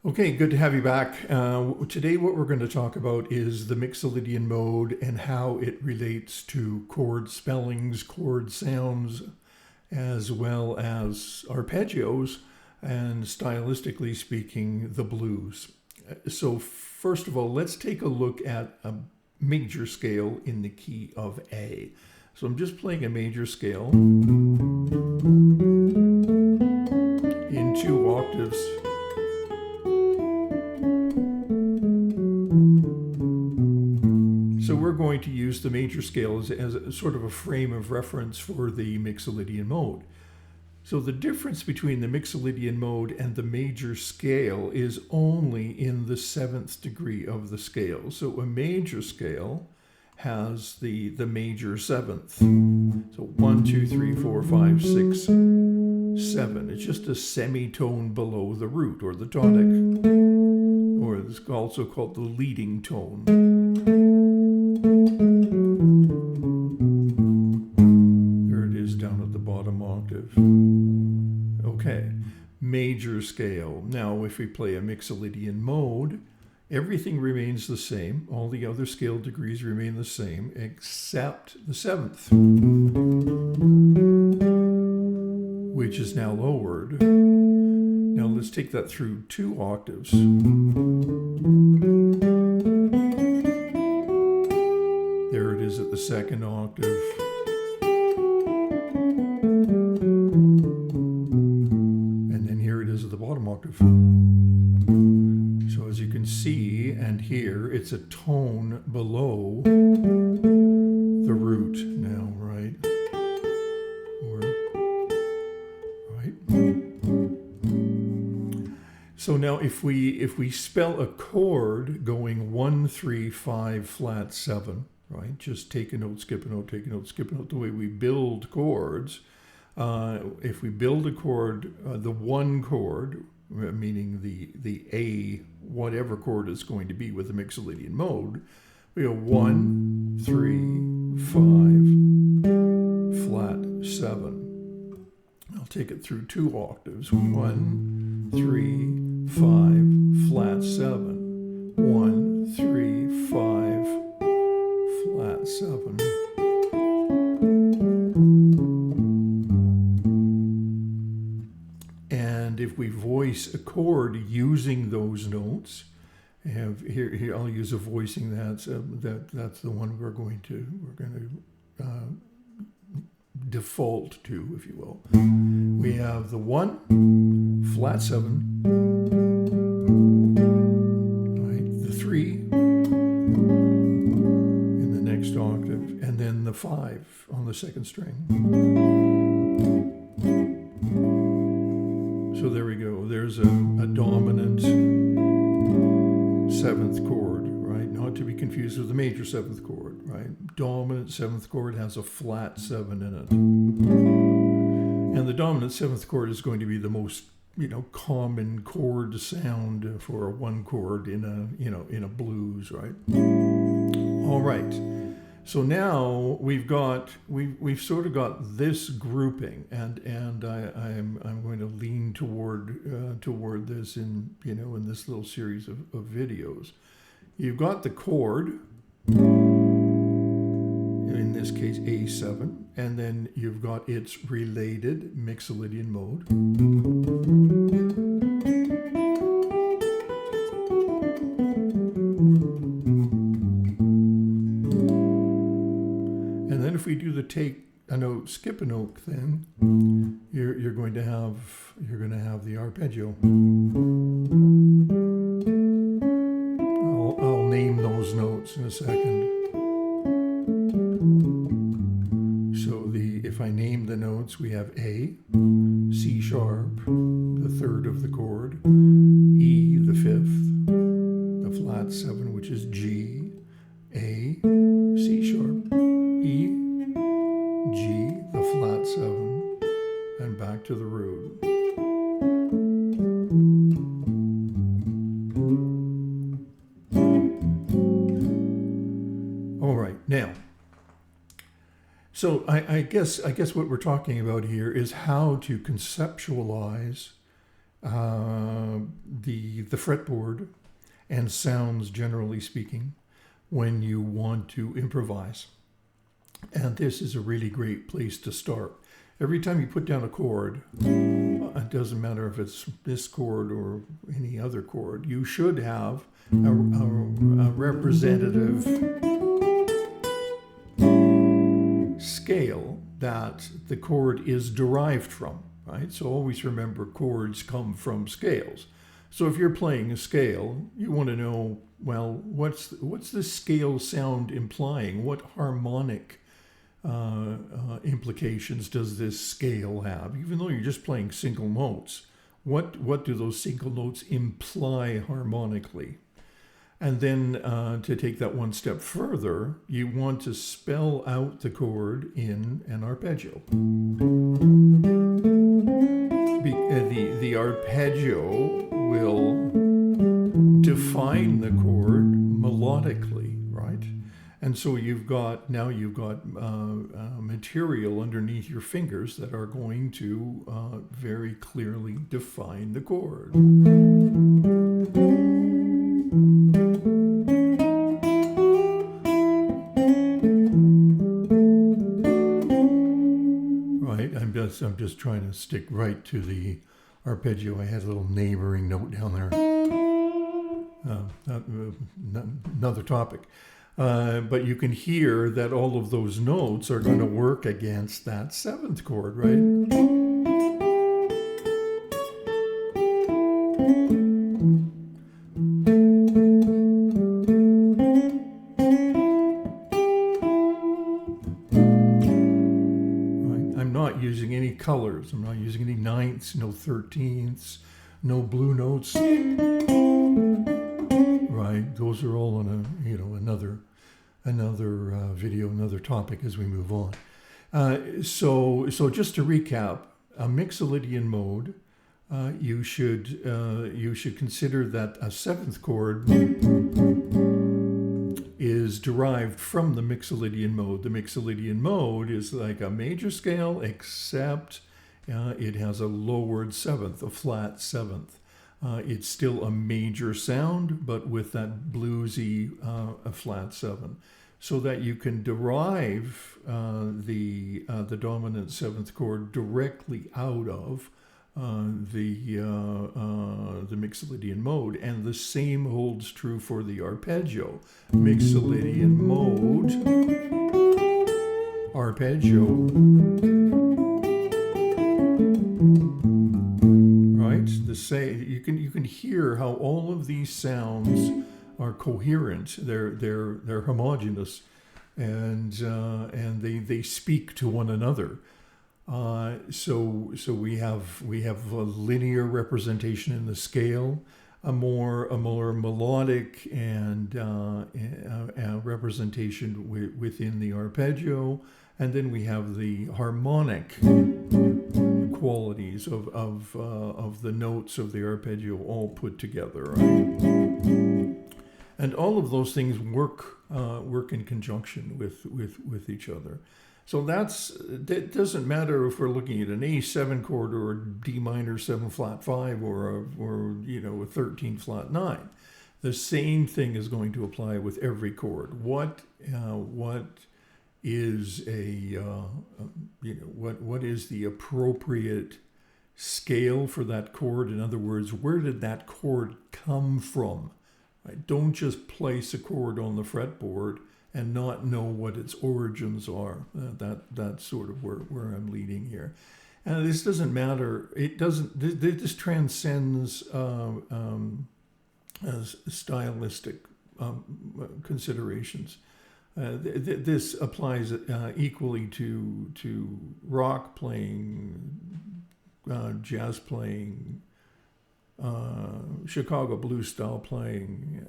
Okay, good to have you back. Today what we're going to talk about is the Mixolydian mode and how it relates to chord spellings, chord sounds, as well as arpeggios, and stylistically speaking, the blues. So first of all, let's take a look at a major scale in the key of A. So I'm just playing a major scale in 2 octaves. So we're going to use the major scale as a sort of a frame of reference for the Mixolydian mode. So the difference between the Mixolydian mode and the major scale is only in the 7th degree of the scale. So a major scale has the major 7th. So 1, 2, 3, 4, 5, 6, 7. It's just a semitone below the root or the tonic, or it's also called the leading tone. There it is down at the bottom octave. Okay, major scale. Now if we play a Mixolydian mode, everything remains the same. All the other scale degrees remain the same except the 7th, which is now lowered. Now let's take that through 2 octaves. There it is at the 2nd octave. And then here it is at the bottom octave. So as you can see and hear, it's a tone below the root now, right? So now if we spell a chord going 1, 3, 5, flat, 7, right? Just take a note, skip a note, take a note, skip a note, the way we build chords. If we build a chord, the one chord, meaning the A, whatever chord it's going to be with the Mixolydian mode, we go 1, 3, 5, flat, 7. I'll take it through 2 octaves. 1, 3, 5, flat, 7. 1, 3, 5, flat, 7. And if we voice a chord using those notes, here I'll use a voicing that's the one we're going to default to, if you will. We have the 1, flat 7, right, the 3 in the next octave, and then the 5 on the 2nd string. So there we go. There's a dominant 7th chord, right? Not to be confused with the major 7th chord, right? Dominant 7th chord has a flat 7 in it. And the dominant 7th chord is going to be the most, common chord sound for a 1 chord in a blues, right? All right. So now we've sort of got this grouping, and I'm going to lean toward this in this little series of videos. You've got the chord, in this case A7, and then you've got its related Mixolydian mode. If we do the take a note, skip a note thing, you're going to have the arpeggio. I'll name those notes in a second. So if I name the notes, we have A, C sharp, the 3rd of the chord, E, the 5th, the flat 7, which is G, A, C sharp, E, G, the flat 7, and back to the root. All right, now, so I guess what we're talking about here is how to conceptualize the fretboard and sounds, generally speaking, when you want to improvise. And this is a really great place to start. Every time you put down a chord, it doesn't matter if it's this chord or any other chord, you should have a representative scale that the chord is derived from, right? So always remember, chords come from scales. So if you're playing a scale, you want to know, well, what's the scale sound implying? What harmonic implications does this scale have? Even though you're just playing single notes, what do those single notes imply harmonically? And then to take that one step further, you want to spell out the chord in an arpeggio. The arpeggio will define the chord melodically, right? And so you've got material underneath your fingers that are going to very clearly define the chord. Right, I'm just trying to stick right to the arpeggio. I had a little neighboring note down there. Another topic. But you can hear that all of those notes are going to work against that seventh chord, right? I'm not using any colors. I'm not using any ninths, no 13ths, no blue notes. Right, those are all on another video, another topic as we move on. So just to recap, a Mixolydian mode, you should consider that a seventh chord is derived from the Mixolydian mode. The Mixolydian mode is like a major scale, except it has a lowered seventh, a flat seventh. It's still a major sound, but with that bluesy a flat seven, so that you can derive the dominant seventh chord directly out of the Mixolydian mode, and the same holds true for the arpeggio. Mixolydian mode, arpeggio. You can hear how all of these sounds are coherent. They're homogeneous, and they speak to one another. So we have a linear representation in the scale, a more melodic and representation within the arpeggio, and then we have the harmonic qualities of the notes of the arpeggio all put together, right? And all of those things work in conjunction with each other. So that doesn't matter if we're looking at an A7 chord or a D minor 7 flat 5 or a 13 flat 9. The same thing is going to apply with every chord. What is what is the appropriate scale for that chord? In other words, where did that chord come from? Right? Don't just place a chord on the fretboard and not know what its origins are. That's sort of where I'm leading here. And this doesn't matter. It doesn't. This transcends as stylistic considerations. This applies equally to rock playing, jazz playing, Chicago blues style playing,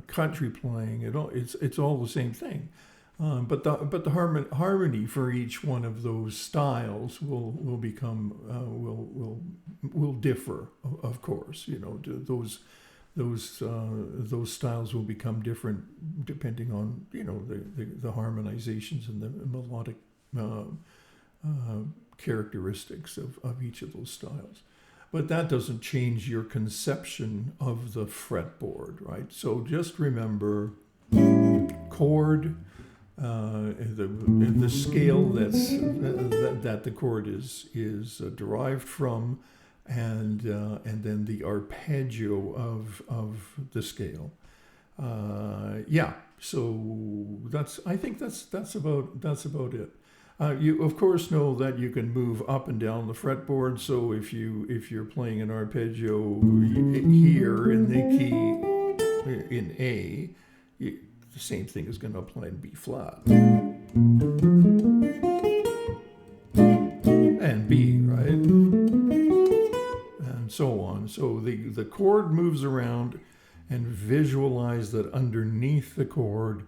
country playing. It's all the same thing, but the harmony for each one of those styles will differ. Of course, those styles will become different depending on the harmonizations and the melodic characteristics of each of those styles. but that doesn't change your conception of the fretboard, right? So just remember chord, the scale that the chord is derived from, and then the arpeggio of the scale. Yeah, so I think that's about it. You of course know that you can move up and down the fretboard. So if you're playing an arpeggio here in the key in A, the same thing is going to apply in B flat and B, right, and so on. So the chord moves around, and visualize that underneath the chord,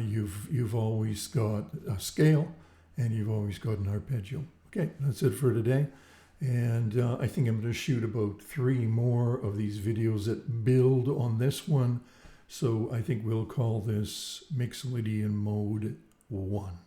you've always got a scale, and you've always got an arpeggio. Okay, that's it for today. And I think I'm going to shoot about 3 more of these videos that build on this one. So I think we'll call this Mixolydian Mode 1.